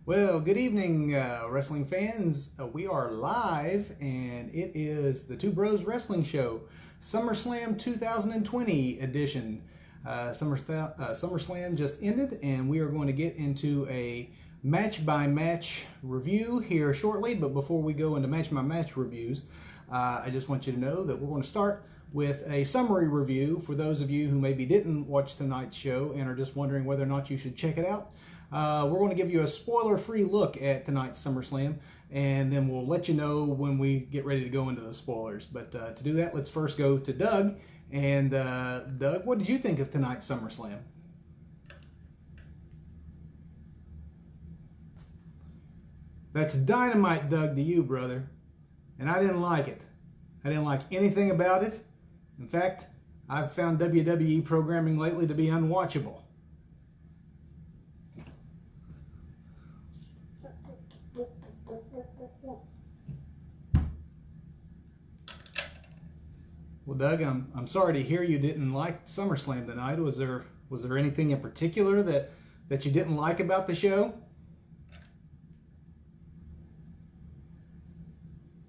Well, good evening, wrestling fans. We are live, and it is the Two Bros Wrestling Show, Summerslam 2020 edition. Summerslam just ended, and we are going to get into a match-by-match review here shortly. But before we go into match-by-match reviews, I just want you to know that we're going to start with a summary review for those of you who maybe didn't watch tonight's show and are just wondering whether or not you should check it out. We're going to give you a spoiler-free look at tonight's SummerSlam, and then we'll let you know when we get ready to go into the spoilers. But to do that, let's first go to Doug. And Doug, what did you think of tonight's SummerSlam? That's dynamite, Doug, to you, brother. And I didn't like it. I didn't like anything about it. In fact, I've found WWE programming lately to be unwatchable. Well, Doug, I'm sorry to hear you didn't like SummerSlam tonight. Was there anything in particular that you didn't like about the show?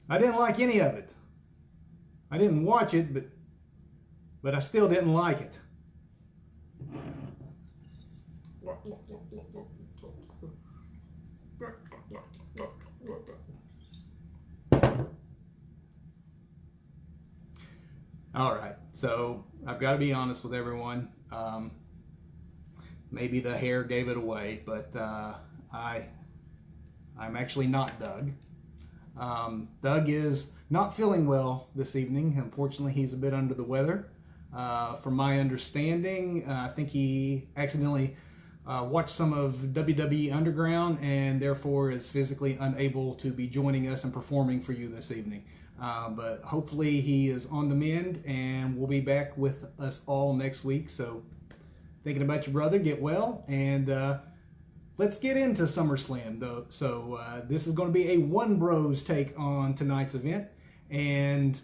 I didn't like any of it. I didn't watch it, but I still didn't like it. All right, so I've got to be honest with everyone. Maybe the hair gave it away, but I'm actually not Doug. Doug is not feeling well this evening. Unfortunately, he's a bit under the weather. From my understanding, I think he accidentally watched some of WWE Underground and therefore is physically unable to be joining us and performing for you this evening. But hopefully he is on the mend and will be back with us all next week. So thinking about your brother, get well, and let's get into SummerSlam though. So this is going to be a One Bros take on tonight's event. And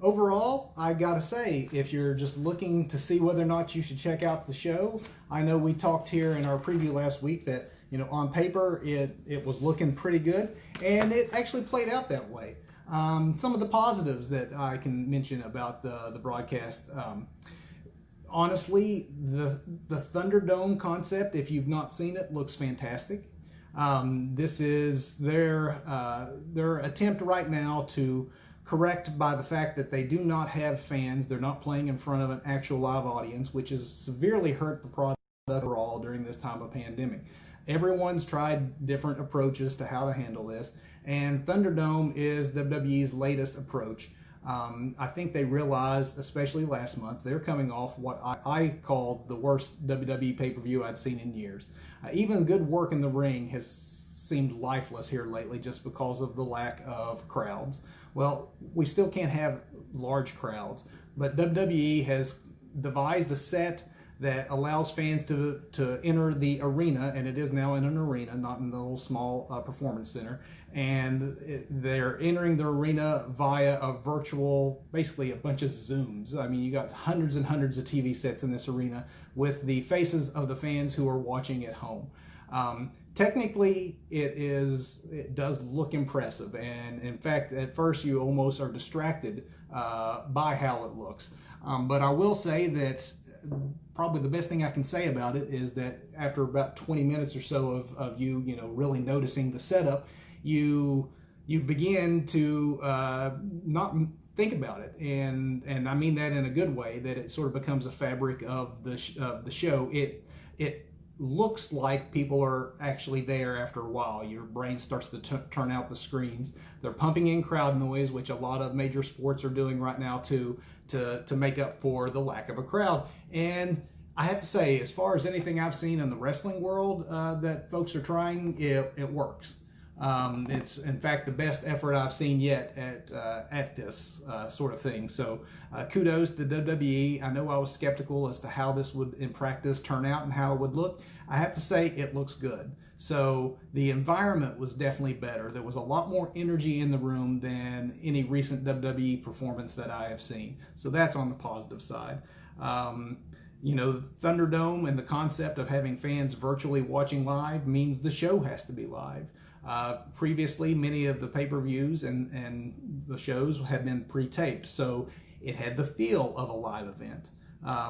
overall, I gotta say, if you're just looking to see whether or not you should check out the show, I know we talked here in our preview last week that, you know, on paper it was looking pretty good, and it actually played out that way. Some of the positives that I can mention about the broadcast. Honestly, the Thunderdome concept, if you've not seen it, looks fantastic. This is their attempt right now to correct by the fact that they do not have fans. They're not playing in front of an actual live audience, which has severely hurt the product overall during this time of pandemic. Everyone's tried different approaches to how to handle this, and Thunderdome is WWE's latest approach. I think they realized, especially last month, they're coming off what I called the worst WWE pay-per-view I'd seen in years. Even good work in the ring has seemed lifeless here lately just because of the lack of crowds. Well, we still can't have large crowds, but WWE has devised a set that allows fans to enter the arena, and it is now in an arena, not in the little small performance center. And they're entering the arena via a virtual, basically a bunch of Zooms. I mean, you got hundreds and hundreds of TV sets in this arena with the faces of the fans who are watching at home. Technically, it does look impressive, and in fact, at first you almost are distracted by how it looks. But I will say that probably the best thing I can say about it is that after about 20 minutes or so of you really noticing the setup, you begin to not think about it, and I mean that in a good way, that it sort of becomes a fabric of the show. It looks like people are actually there after a while. Your brain starts to turn out the screens. They're pumping in crowd noise, which a lot of major sports are doing right now too, to make up for the lack of a crowd. And I have to say, as far as anything I've seen in the wrestling world that folks are trying, it works. It's in fact the best effort I've seen yet at this sort of thing. So kudos to WWE. I know I was skeptical as to how this would in practice turn out and how it would look. I have to say it looks good. So the environment was definitely better. There was a lot more energy in the room than any recent WWE performance that I have seen. So that's on the positive side. You know, Thunderdome and the concept of having fans virtually watching live means the show has to be live. Previously, many of the pay-per-views and the shows have been pre-taped, so it had the feel of a live event,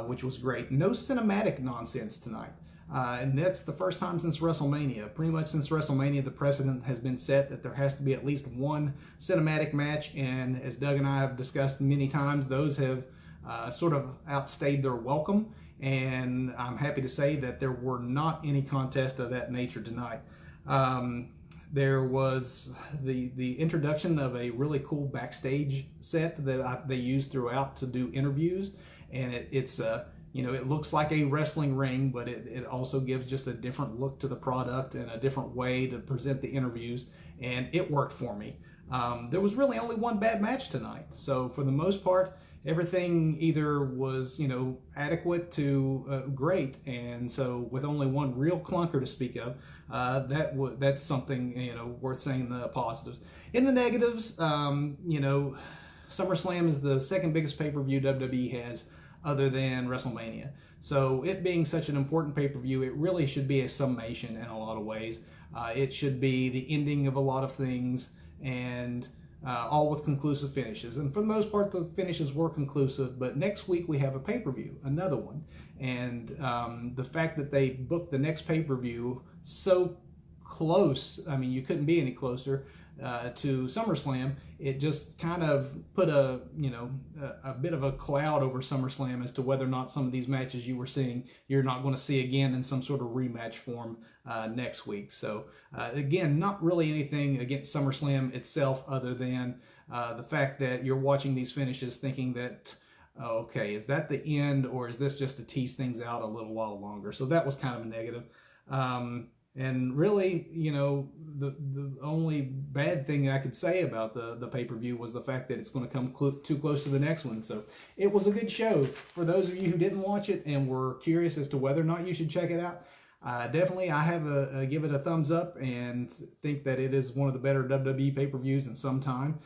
which was great. No cinematic nonsense tonight. And that's the first time since WrestleMania. Pretty much since WrestleMania, the precedent has been set that there has to be at least one cinematic match, and as Doug and I have discussed many times, those have sort of outstayed their welcome, and I'm happy to say that there were not any contests of that nature tonight. There was the introduction of a really cool backstage set that they used throughout to do interviews, and it's you know, it looks like a wrestling ring, but it also gives just a different look to the product and a different way to present the interviews, and it worked for me. There was really only one bad match tonight, so for the most part, everything either was, you know, adequate to great, and so with only one real clunker to speak of, that's something, you know, worth saying the positives. In the negatives, you know, SummerSlam is the second biggest pay-per-view WWE has, other than WrestleMania. So it being such an important pay-per-view, it really should be a summation in a lot of ways. It should be the ending of a lot of things, and all with conclusive finishes. And for the most part, the finishes were conclusive, but next week we have a pay-per-view, another one. And the fact that they booked the next pay-per-view so close, I mean, you couldn't be any closer, to SummerSlam, it just kind of put a, you know, a bit of a cloud over SummerSlam as to whether or not some of these matches you were seeing, you're not going to see again in some sort of rematch form next week. So again, not really anything against SummerSlam itself other than the fact that you're watching these finishes thinking that, okay, is that the end, or is this just to tease things out a little while longer? So that was kind of a negative. And really, you know, the only bad thing I could say about the pay-per-view was the fact that it's going to come too close to the next one. So it was a good show. For those of you who didn't watch it and were curious as to whether or not you should check it out, definitely I have give it a thumbs up and think that it is one of the better WWE pay-per-views in some time,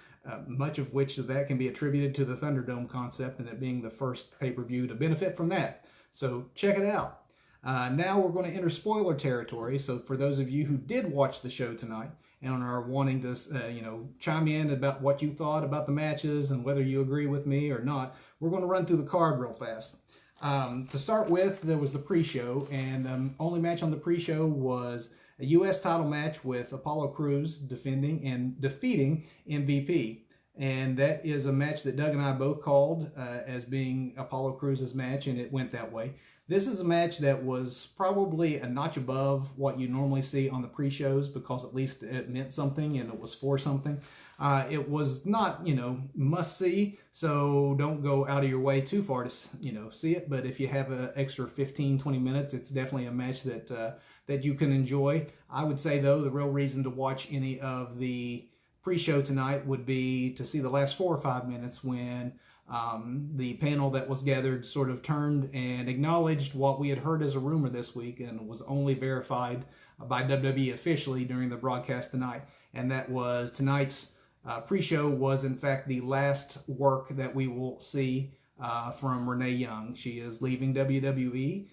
much of which that can be attributed to the Thunderdome concept and it being the first pay-per-view to benefit from that. So check it out. Now we're going to enter spoiler territory, so for those of you who did watch the show tonight and are wanting to, you know, chime in about what you thought about the matches and whether you agree with me or not, we're going to run through the card real fast. To start with, there was the pre-show, and the only match on the pre-show was a U.S. title match with Apollo Crews defending and defeating MVP. And that is a match that Doug and I both called as being Apollo Crews' match, and it went that way. This is a match that was probably a notch above what you normally see on the pre-shows because at least it meant something and it was for something. It was not, you know, must-see, so don't go out of your way too far to, you know, see it. But if you have an extra 15, 20 minutes, it's definitely a match that, that you can enjoy. I would say, though, the real reason to watch any of the pre-show tonight would be to see the last 4 or 5 minutes when the panel that was gathered sort of turned and acknowledged what we had heard as a rumor this week and was only verified by WWE officially during the broadcast tonight. And that was tonight's pre-show was in fact the last work that we will see from Renee Young. She is leaving WWE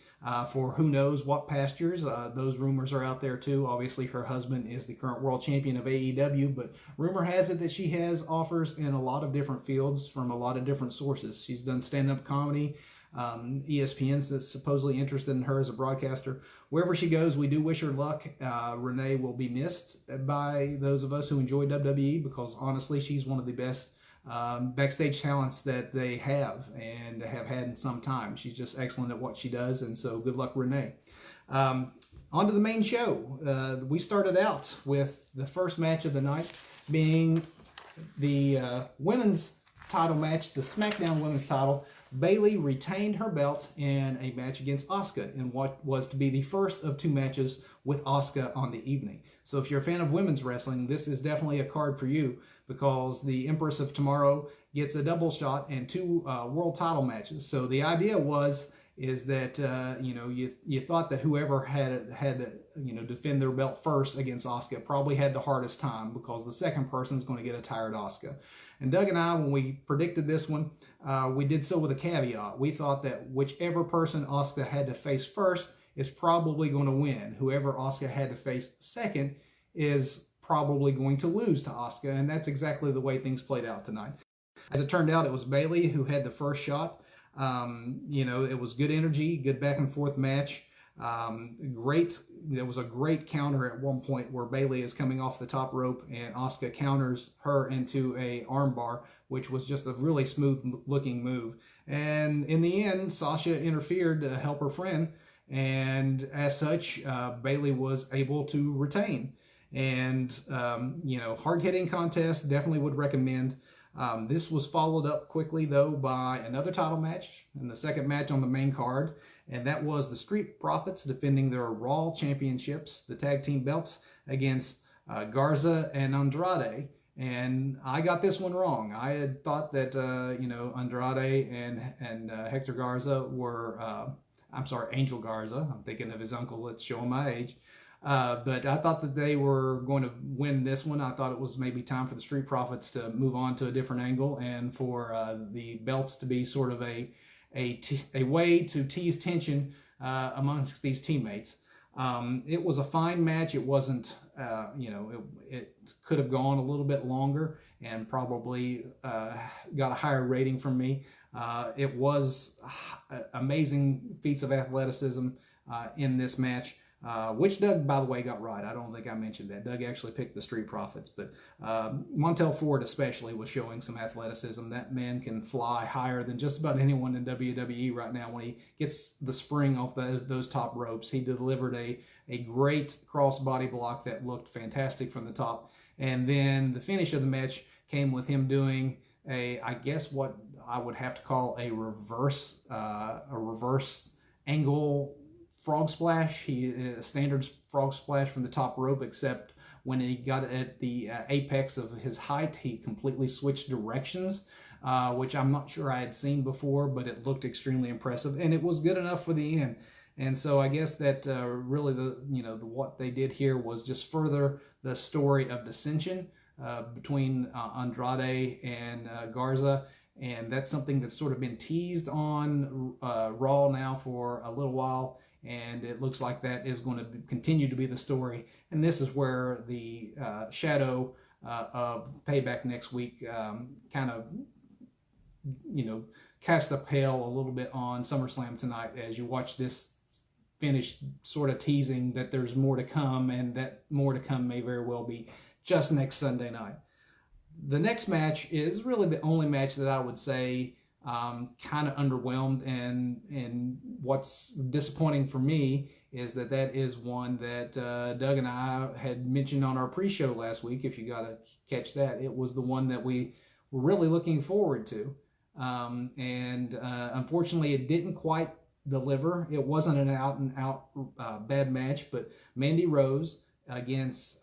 for who knows what pastures. Those rumors are out there too. Obviously, her husband is the current world champion of AEW, but rumor has it that she has offers in a lot of different fields from a lot of different sources. She's done stand-up comedy. ESPN's supposedly interested in her as a broadcaster. Wherever she goes, we do wish her luck. Renee will be missed by those of us who enjoy WWE because honestly, she's one of the best backstage talents that they have and have had in some time. She's just excellent at what she does, and so good luck, Renee. On to the main show. We started out with the first match of the night being the women's title match, the SmackDown women's title. Bayley retained her belt in a match against Asuka in what was to be the first of 2 matches with Asuka on the evening. So if you're a fan of women's wrestling, this is definitely a card for you because the Empress of Tomorrow gets a double shot and 2 world title matches. So the idea was is that you thought that whoever had to defend their belt first against Asuka probably had the hardest time, because the second person is going to get a tired Asuka. And Doug and I, when we predicted this one, we did so with a caveat. We thought that whichever person Asuka had to face first is probably going to win. Whoever Asuka had to face second is probably going to lose to Asuka, and that's exactly the way things played out tonight. As it turned out, it was Bayley who had the first shot. It was good energy, good back and forth match. There was a great counter at one point where Bayley is coming off the top rope and Asuka counters her into a armbar, which was just a really smooth looking move. And in the end, Sasha interfered to help her friend, and as such, Bayley was able to retain. And hard-hitting contest, definitely would recommend. This was followed up quickly, though, by another title match, and the second match on the main card, and that was the Street Profits defending their Raw Championships, the tag team belts, against Garza and Andrade. And I got this one wrong. I had thought that Andrade and Hector Garza were, Angel Garza. I'm thinking of his uncle. Let's show him my age. But I thought that they were going to win this one. I thought it was maybe time for the Street Profits to move on to a different angle, and for the belts to be sort of a way to tease tension amongst these teammates. It was a fine match. It wasn't, it could have gone a little bit longer and probably got a higher rating from me. It was amazing feats of athleticism in this match. Which Doug, by the way, got right. I don't think I mentioned that. Doug actually picked the Street Profits, but Montel Ford especially was showing some athleticism. That man can fly higher than just about anyone in WWE right now. When he gets the spring off those top ropes, he delivered a great cross-body block that looked fantastic from the top. And then the finish of the match came with him doing I guess what I would have to call a reverse angle frog splash. A standard frog splash from the top rope, except when he got at the apex of his height, he completely switched directions, which I'm not sure I had seen before, but it looked extremely impressive, and it was good enough for the end. And so I guess that really what they did here was just further the story of dissension between Andrade and Garza. And that's something that's sort of been teased on Raw now for a little while. And it looks like that is going to continue to be the story. And this is where the shadow of Payback next week kind of, cast a pale a little bit on SummerSlam tonight, as you watch this finish, sort of teasing that there's more to come, and that more to come may very well be just next Sunday night. The next match is really the only match that I would say kind of underwhelmed, and what's disappointing for me is that is one that Doug and I had mentioned on our pre-show last week. If you got to catch that, it was the one that we were really looking forward to, and unfortunately it didn't quite deliver. It wasn't an out-and-out bad match, but Mandy Rose against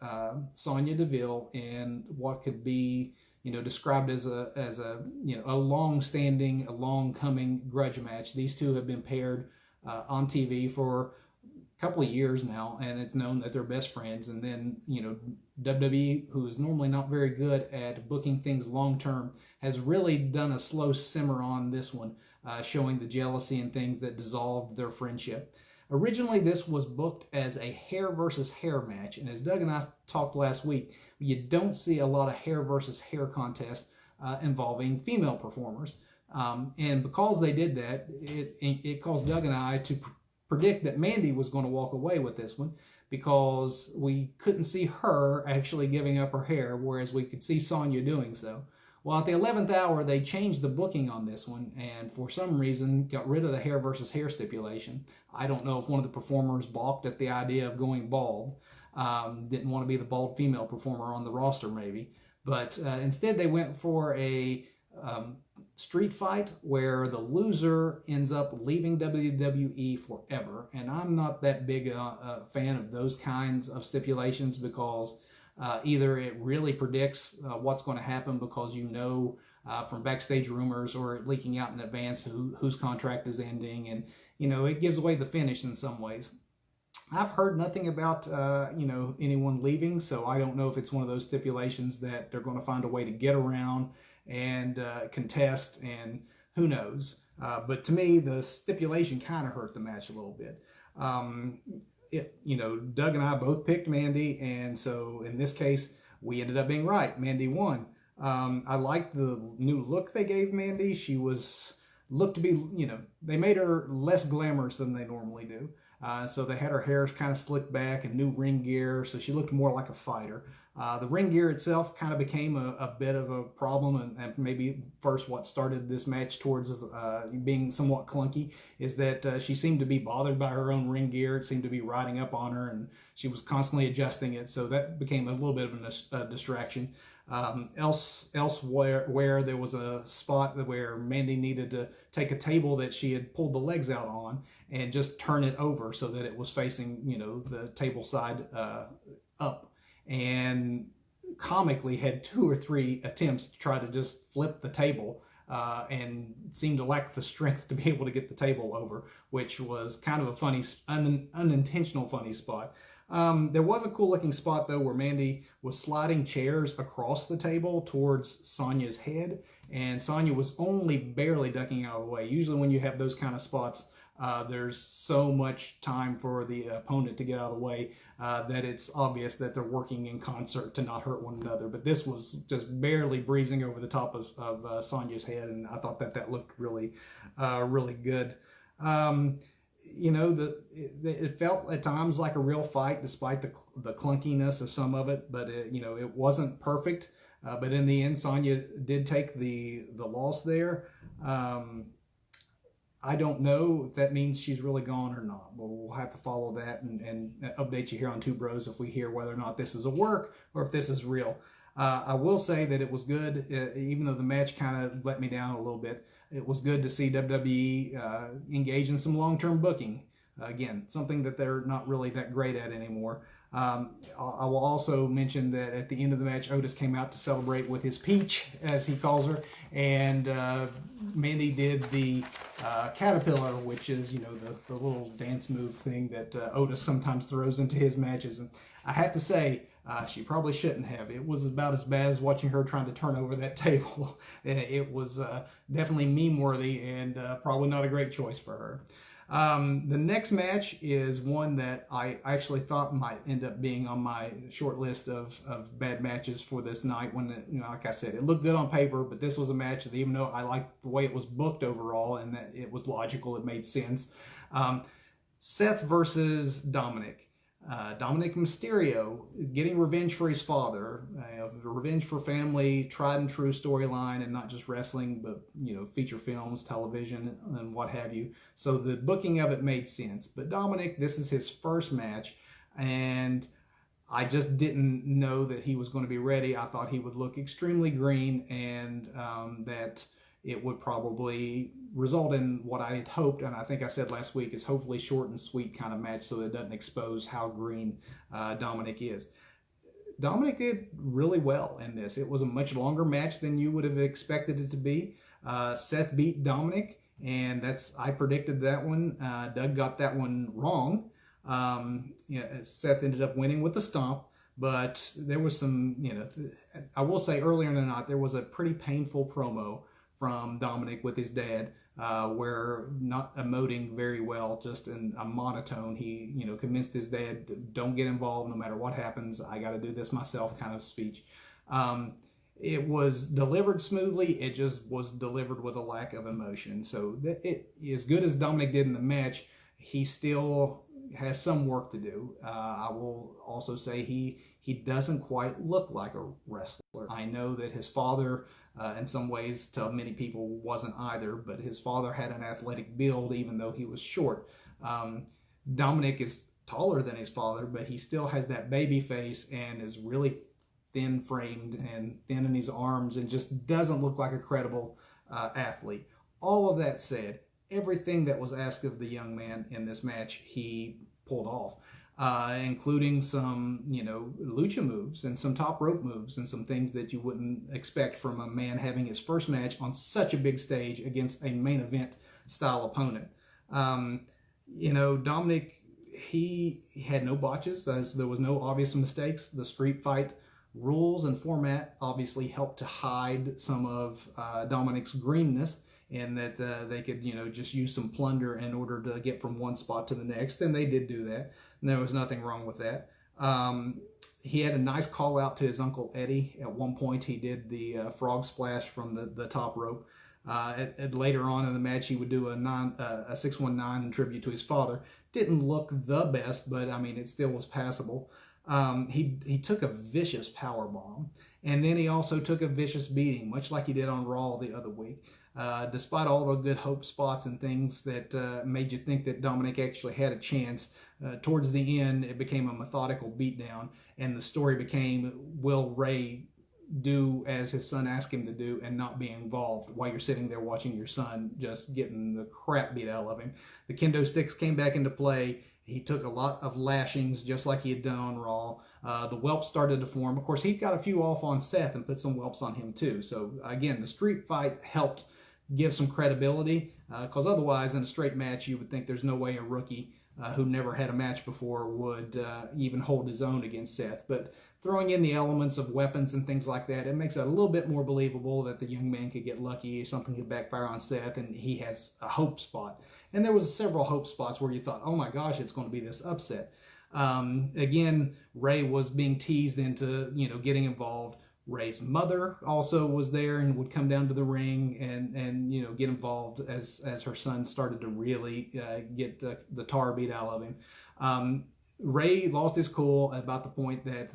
Sonya Deville in what could be described as a long-standing, a long-coming grudge match. These two have been paired on TV for a couple of years now, and it's known that they're best friends. And then WWE, who is normally not very good at booking things long-term, has really done a slow simmer on this one, showing the jealousy and things that dissolved their friendship. Originally, this was booked as a hair versus hair match, and as Doug and I talked last week, you don't see a lot of hair versus hair contests involving female performers. And because they did that, it caused Doug and I to predict that Mandy was going to walk away with this one, because we couldn't see her actually giving up her hair, whereas we could see Sonya doing so. Well, at the 11th hour, they changed the booking on this one, and for some reason got rid of the hair versus hair stipulation. I don't know if one of the performers balked at the idea of going bald, didn't want to be the bald female performer on the roster maybe, but instead they went for a street fight where the loser ends up leaving WWE forever. And I'm not that big a fan of those kinds of stipulations, because either it really predicts what's going to happen, because from backstage rumors or leaking out in advance whose contract is ending, and it gives away the finish in some ways. I've heard nothing about anyone leaving, so I don't know if it's one of those stipulations that they're going to find a way to get around and contest, and who knows. But to me, the stipulation kind of hurt the match a little bit. Doug and I both picked Mandy, and so in this case, we ended up being right. Mandy won. I liked the new look they gave Mandy. She looked to be, they made her less glamorous than they normally do. So they had her hair kind of slicked back and new ring gear, so she looked more like a fighter. The ring gear itself kind of became a bit of a problem, and maybe first what started this match towards being somewhat clunky is that she seemed to be bothered by her own ring gear. It seemed to be riding up on her, and she was constantly adjusting it, so that became a little bit of a distraction. Elsewhere, there was a spot where Mandy needed to take a table that she had pulled the legs out on and just turn it over so that it was facing, the table side up, and comically had 2 or 3 attempts to try to just flip the table and seemed to lack the strength to be able to get the table over, which was kind of a funny, unintentional funny spot. There was a cool looking spot though where Mandy was sliding chairs across the table towards Sonya's head, and Sonya was only barely ducking out of the way. Usually when you have those kind of spots, there's so much time for the opponent to get out of the way that it's obvious that they're working in concert to not hurt one another. But this was just barely breezing over the top of Sonya's head, and I thought that looked really, really good. It felt at times like a real fight, despite the clunkiness of some of it. But it wasn't perfect. But in the end, Sonya did take the loss there. I don't know if that means she's really gone or not, but we'll have to follow that and update you here on Two Bros if we hear whether or not this is a work or if this is real. I will say that it was good, even though the match kind of let me down a little bit. It was good to see WWE engage in some long-term booking. Again, something that they're not really that great at anymore. I will also mention that at the end of the match, Otis came out to celebrate with his peach, as he calls her, and Mandy did the caterpillar, which is, the little dance move thing that Otis sometimes throws into his matches. And I have to say, she probably shouldn't have. It was about as bad as watching her trying to turn over that table. It was definitely meme-worthy and probably not a great choice for her. The next match is one that I actually thought might end up being on my short list of bad matches for this night. When, like I said, it looked good on paper, but this was a match that, even though I liked the way it was booked overall and that it was logical, it made sense. Seth versus Dominic. Dominic Mysterio getting revenge for his father, revenge for family, tried and true storyline, and not just wrestling, but feature films, television, and what have you. So the booking of it made sense. But Dominic, this is his first match, and I just didn't know that he was going to be ready. I thought he would look extremely green, and that it would probably result in what I had hoped, and I think I said last week, is hopefully short and sweet kind of match so that it doesn't expose how green Dominic is. Dominic did really well in this. It was a much longer match than you would have expected it to be. Seth beat Dominic, and I predicted that one. Doug got that one wrong. Seth ended up winning with a stomp, but there was some, I will say earlier in the night, there was a pretty painful promo from Dominic with his dad, where not emoting very well, just in a monotone. He, convinced his dad, don't get involved no matter what happens. I got to do this myself kind of speech. It was delivered smoothly. It just was delivered with a lack of emotion. So as good as Dominic did in the match, he still has some work to do. I will also say he doesn't quite look like a wrestler. I know that his father, in some ways, to many people, wasn't either, but his father had an athletic build, even though he was short. Dominic is taller than his father, but he still has that baby face and is really thin framed and thin in his arms and just doesn't look like a credible athlete. All of that said, everything that was asked of the young man in this match, he pulled off. Including some, lucha moves and some top rope moves and some things that you wouldn't expect from a man having his first match on such a big stage against a main event style opponent. Dominic, he had no botches. There was no obvious mistakes. The street fight rules and format obviously helped to hide some of Dominic's greenness, and that they could, just use some plunder in order to get from one spot to the next, and they did do that. And there was nothing wrong with that. He had a nice call out to his uncle Eddie. At one point, he did the frog splash from the top rope. Later on in the match, he would do a 619 in tribute to his father. Didn't look the best, but I mean, it still was passable. He took a vicious power bomb, and then he also took a vicious beating, much like he did on Raw the other week. Despite all the good hope spots and things that made you think that Dominic actually had a chance, towards the end, it became a methodical beatdown, and the story became, will Ray do as his son asked him to do and not be involved while you're sitting there watching your son just getting the crap beat out of him? The kendo sticks came back into play. He took a lot of lashings just like he had done on Raw. The whelps started to form. Of course, he got a few off on Seth and put some whelps on him too. So again, the street fight helped give some credibility, because otherwise in a straight match you would think there's no way a rookie who never had a match before would even hold his own against Seth. But throwing in the elements of weapons and things like that, it makes it a little bit more believable that the young man could get lucky, something could backfire on Seth, and he has a hope spot. And there was several hope spots where you thought, oh my gosh, it's going to be this upset. Again, Ray was being teased into, getting involved. Ray's mother also was there and would come down to the ring and get involved as her son started to really get the tar beat out of him. Ray lost his cool about the point that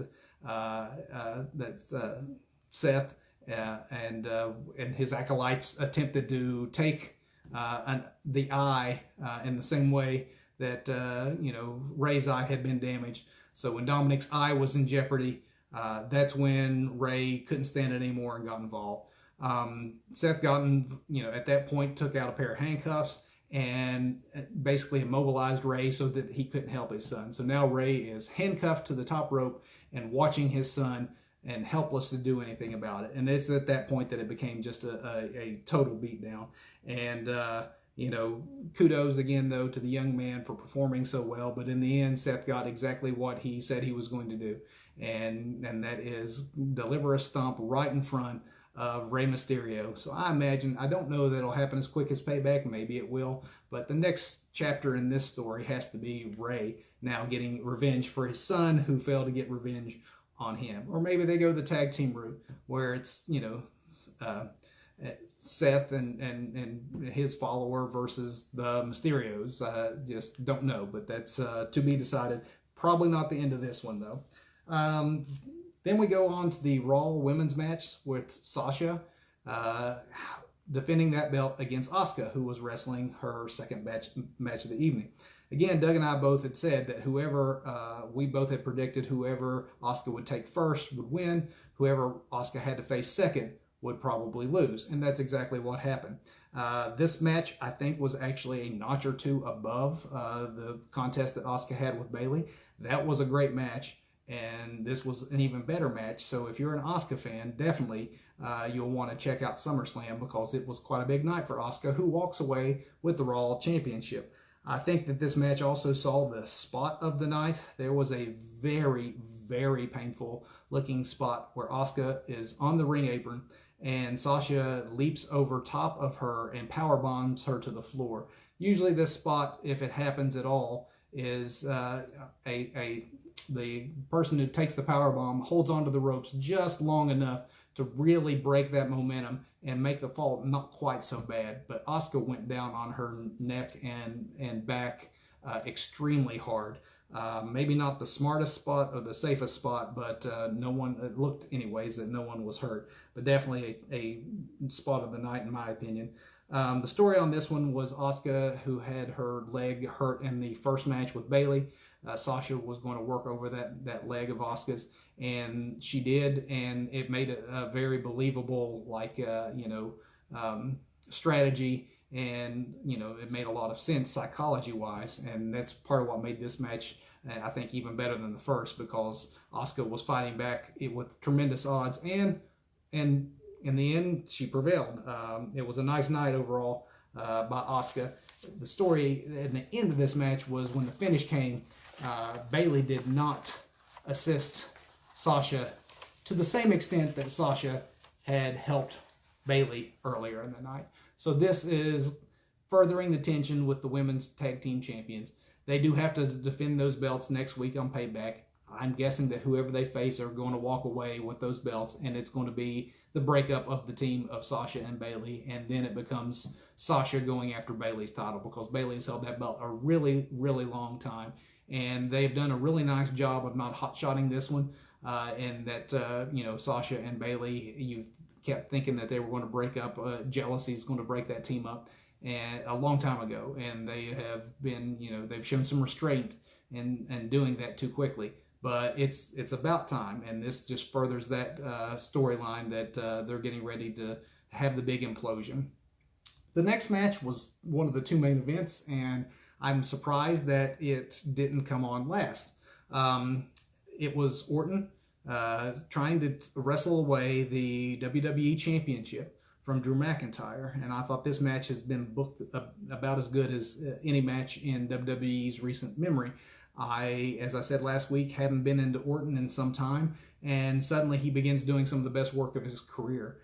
Seth and his acolytes attempted to take the eye in the same way that Ray's eye had been damaged. So when Dominic's eye was in jeopardy, that's when Ray couldn't stand it anymore and got involved. Seth Godden, at that point took out a pair of handcuffs and basically immobilized Ray so that he couldn't help his son. So now Ray is handcuffed to the top rope and watching his son and helpless to do anything about it. And it's at that point that it became just a total beatdown. And, kudos again, though, to the young man for performing so well. But in the end, Seth got exactly what he said he was going to do. And that is deliver a stomp right in front of Rey Mysterio. So I imagine, I don't know that it'll happen as quick as Payback, maybe it will, but the next chapter in this story has to be Rey now getting revenge for his son who failed to get revenge on him. Or maybe they go the tag team route where it's, Seth and his follower versus the Mysterios. Just don't know, but that's to be decided. Probably not the end of this one, though. Then we go on to the Raw women's match with Sasha defending that belt against Asuka, who was wrestling her second match of the evening. Again, Doug and I both had said that we both had predicted whoever Asuka would take first would win. Whoever Asuka had to face second would probably lose. And that's exactly what happened. This match, I think, was actually a notch or two above the contest that Asuka had with Bayley. That was a great match. And this was an even better match. So if you're an Asuka fan, definitely you'll want to check out SummerSlam, because it was quite a big night for Asuka, who walks away with the Raw Championship. I think that this match also saw the spot of the night. There was a very, very painful looking spot where Asuka is on the ring apron and Sasha leaps over top of her and power bombs her to the floor. Usually this spot, if it happens at all, is the person who takes the power bomb holds onto the ropes just long enough to really break that momentum and make the fall not quite so bad. But Asuka went down on her neck and back extremely hard. Maybe not the smartest spot or the safest spot, but it looked anyways that no one was hurt. But definitely a spot of the night in my opinion. The story on this one was Asuka, who had her leg hurt in the first match with Bayley. Sasha was going to work over that leg of Asuka's, and she did, and it made a very believable, strategy, and it made a lot of sense psychology-wise, and that's part of what made this match, I think, even better than the first, because Asuka was fighting back with tremendous odds, and in the end, she prevailed. It was a nice night overall. by Asuka. The story at the end of this match was when the finish came, Bayley did not assist Sasha to the same extent that Sasha had helped Bayley earlier in the night. So this is furthering the tension with the women's tag team champions. They do have to defend those belts next week on Payback. I'm guessing that whoever they face are going to walk away with those belts, and it's going to be the breakup of the team of Sasha and Bayley, and then it becomes Sasha going after Bayley's title, because Bayley has held that belt a really, really long time, and they've done a really nice job of not hot-shotting this one, and that, Sasha and Bayley, you kept thinking that they were going to break up, jealousy is going to break that team up, and a long time ago, and they have been, they've shown some restraint in doing that too quickly. But it's about time, and this just furthers that storyline that they're getting ready to have the big implosion. The next match was one of the two main events, and I'm surprised that it didn't come on last. It was Orton trying to wrestle away the WWE Championship from Drew McIntyre, and I thought this match has been booked about as good as any match in WWE's recent memory. As I said last week, hadn't been into Orton in some time, and suddenly he begins doing some of the best work of his career,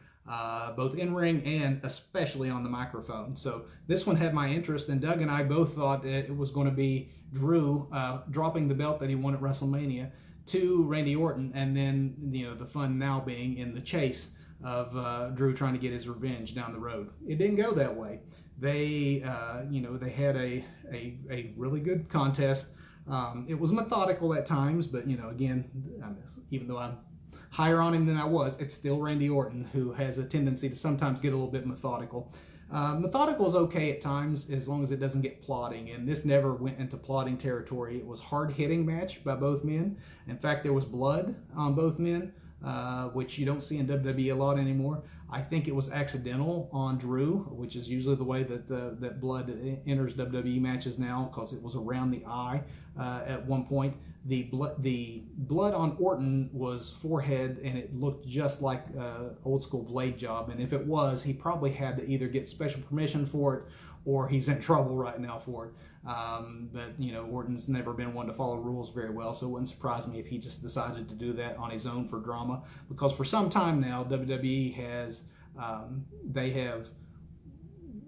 both in ring and especially on the microphone. So this one had my interest, and Doug and I both thought that it was going to be Drew dropping the belt that he won at WrestleMania to Randy Orton, and then the fun now being in the chase of Drew trying to get his revenge down the road. It didn't go that way. They had a really good contest. It was methodical at times, but again, even though I'm higher on him than I was, it's still Randy Orton, who has a tendency to sometimes get a little bit methodical. Methodical is okay at times as long as it doesn't get plodding, and this never went into plodding territory. It was hard-hitting match by both men. In fact, there was blood on both men, which you don't see in WWE a lot anymore. I think it was accidental on Drew, which is usually the way that that blood enters WWE matches now, because it was around the eye at one point. The blood on Orton was forehead, and it looked just like old school blade job. And if it was, he probably had to either get special permission for it, or he's in trouble right now for it. But Orton's never been one to follow rules very well, so it wouldn't surprise me if he just decided to do that on his own for drama, because for some time now WWE has they have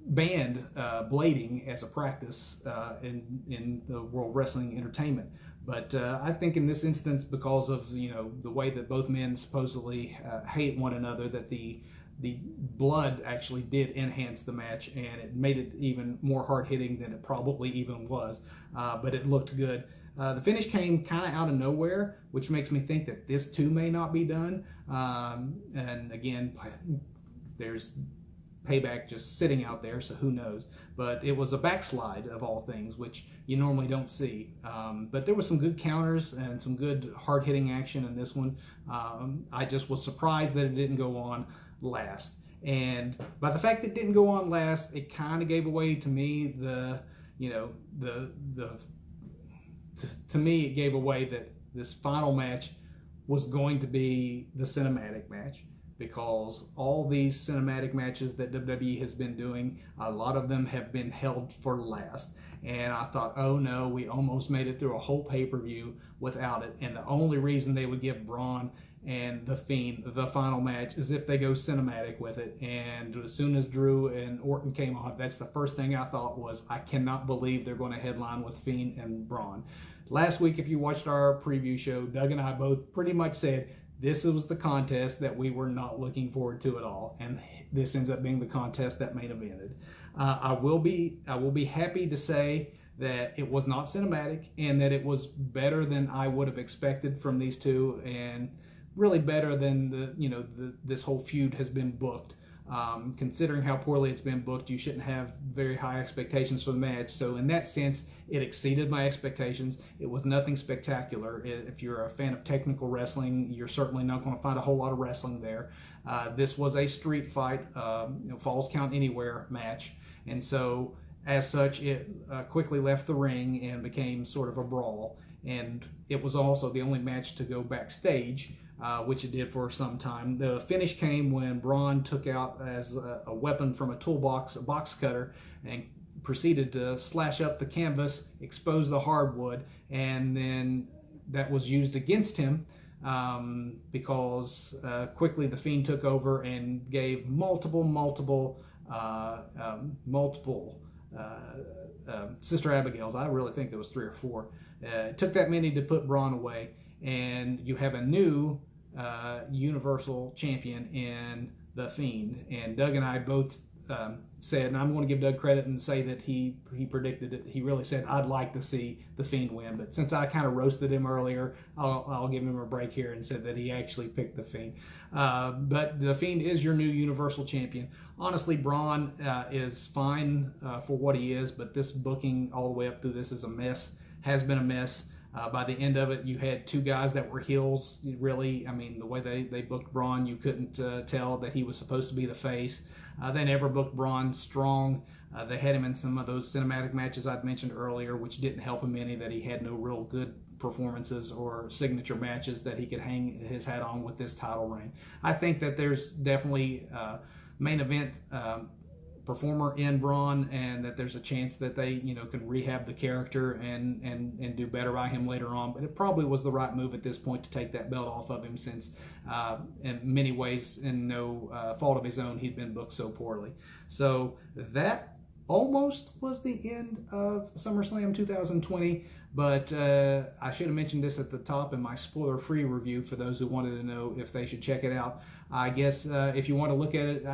banned blading as a practice in the World Wrestling Entertainment. But I think in this instance, because of the way that both men supposedly hate one another, that the blood actually did enhance the match, and it made it even more hard-hitting than it probably even was, but it looked good. The finish came kind of out of nowhere, which makes me think that this too may not be done. And again, there's Payback just sitting out there, so who knows. But it was a backslide of all things, which you normally don't see. But there was some good counters and some good hard-hitting action in this one. I just was surprised that it didn't go on last, and by the fact that it didn't go on last, it kind of gave away to me to me it gave away that this final match was going to be the cinematic match, because all these cinematic matches that WWE has been doing, a lot of them have been held for last. And I thought, oh no, we almost made it through a whole pay-per-view without it, and the only reason they would give Braun and The Fiend the final match is if they go cinematic with it. And as soon as Drew and Orton came on, that's the first thing I thought was, I cannot believe they're going to headline with Fiend and Braun. Last week, if you watched our preview show, Doug and I both pretty much said this was the contest that we were not looking forward to at all, and this ends up being the contest that main evented. I will be happy to say that it was not cinematic, and that it was better than I would have expected from these two, and really better than this whole feud has been booked. Considering how poorly it's been booked, you shouldn't have very high expectations for the match. So in that sense, it exceeded my expectations. It was nothing spectacular. If you're a fan of technical wrestling, you're certainly not going to find a whole lot of wrestling there. This was a street fight, falls count anywhere match. And so as such, it quickly left the ring and became sort of a brawl. and it was also the only match to go backstage, which it did for some time. The finish came when Braun took out as a weapon from a toolbox, a box cutter, and proceeded to slash up the canvas, expose the hardwood, and then that was used against him because quickly the Fiend took over and gave multiple Sister Abigails. I really think there was 3 or 4. It took that many to put Braun away, and you have a new Universal Champion in the Fiend. And Doug and I both said, and I'm going to give Doug credit and say that he predicted it. He really said, I'd like to see the Fiend win. But since I kind of roasted him earlier, I'll give him a break here and said that he actually picked the Fiend. But the Fiend is your new Universal Champion. Honestly, Braun is fine for what he is, but this booking all the way up through this is a mess, has been a mess. By the end of it, you had 2 guys that were heels. Really, I mean, the way they booked Braun, you couldn't tell that he was supposed to be the face. They never booked Braun strong. They had him in some of those cinematic matches I'd mentioned earlier, which didn't help him any, that he had no real good performances or signature matches that he could hang his hat on with this title reign. I think that there's definitely main event performer in Braun, and that there's a chance that they can rehab the character and do better by him later on. But it probably was the right move at this point to take that belt off of him, since in many ways, in no fault of his own, he'd been booked so poorly. So that almost was the end of SummerSlam 2020. But I should have mentioned this at the top in my spoiler-free review for those who wanted to know if they should check it out. I guess if you want to look at it,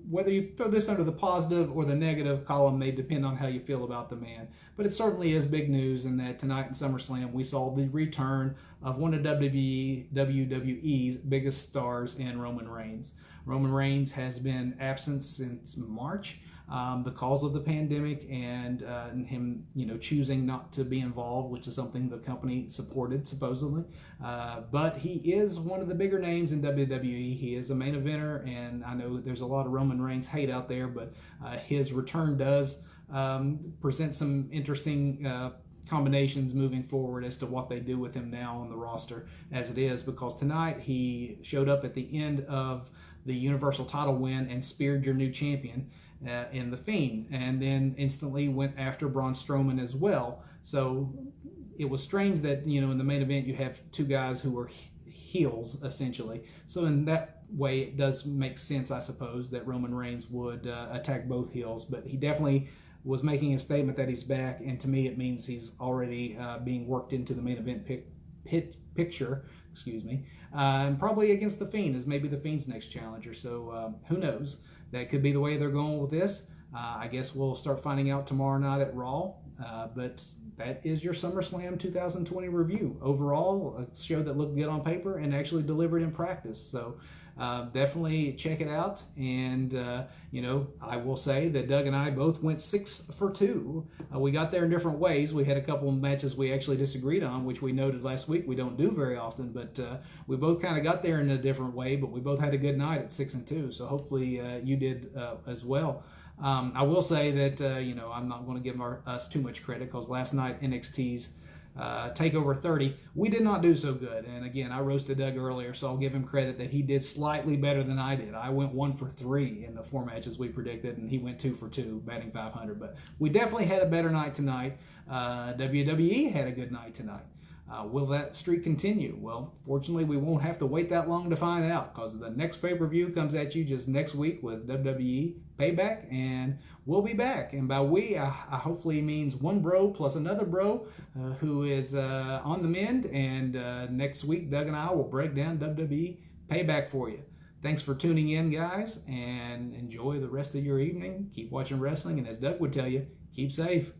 whether you throw this under the positive or the negative column may depend on how you feel about the man. But it certainly is big news in that tonight in SummerSlam we saw the return of one of WWE's biggest stars in Roman Reigns. Roman Reigns has been absent since March. The cause of the pandemic and him, choosing not to be involved, which is something the company supported supposedly. But he is one of the bigger names in WWE. He is a main eventer, and I know there's a lot of Roman Reigns hate out there, but his return does present some interesting combinations moving forward as to what they do with him now on the roster as it is, because tonight he showed up at the end of the Universal title win and speared your new champion in the Fiend, and then instantly went after Braun Strowman as well. So it was strange that in the main event you have 2 guys who were heels essentially. So in that way it does make sense, I suppose, that Roman Reigns would attack both heels, but he definitely was making a statement that he's back, and to me it means he's already being worked into the main event picture, and probably against the Fiend as maybe the Fiend's next challenger. So who knows? That could be the way they're going with this. I guess we'll start finding out tomorrow night at Raw. But that is your SummerSlam 2020 review. Overall, a show that looked good on paper and actually delivered in practice. So definitely check it out. And, I will say that Doug and I both went 6 for 2. We got there in different ways. We had a couple of matches we actually disagreed on, which we noted last week we don't do very often. But we both kind of got there in a different way, but we both had a good night at 6 and 2. So hopefully you did as well. I will say that, I'm not going to give us too much credit, because last night NXT's TakeOver 30, we did not do so good. And again, I roasted Doug earlier, so I'll give him credit that he did slightly better than I did. I went 1 for 3 in the 4 matches we predicted, and he went 2 for 2, batting .500. But we definitely had a better night tonight. WWE had a good night tonight. Will that streak continue? Well, fortunately, we won't have to wait that long to find out, because the next pay-per-view comes at you just next week with WWE Payback, and we'll be back. And by we, I hopefully means one bro plus another bro who is on the mend, and next week, Doug and I will break down WWE Payback for you. Thanks for tuning in, guys, and enjoy the rest of your evening. Keep watching wrestling, and as Doug would tell you, keep safe.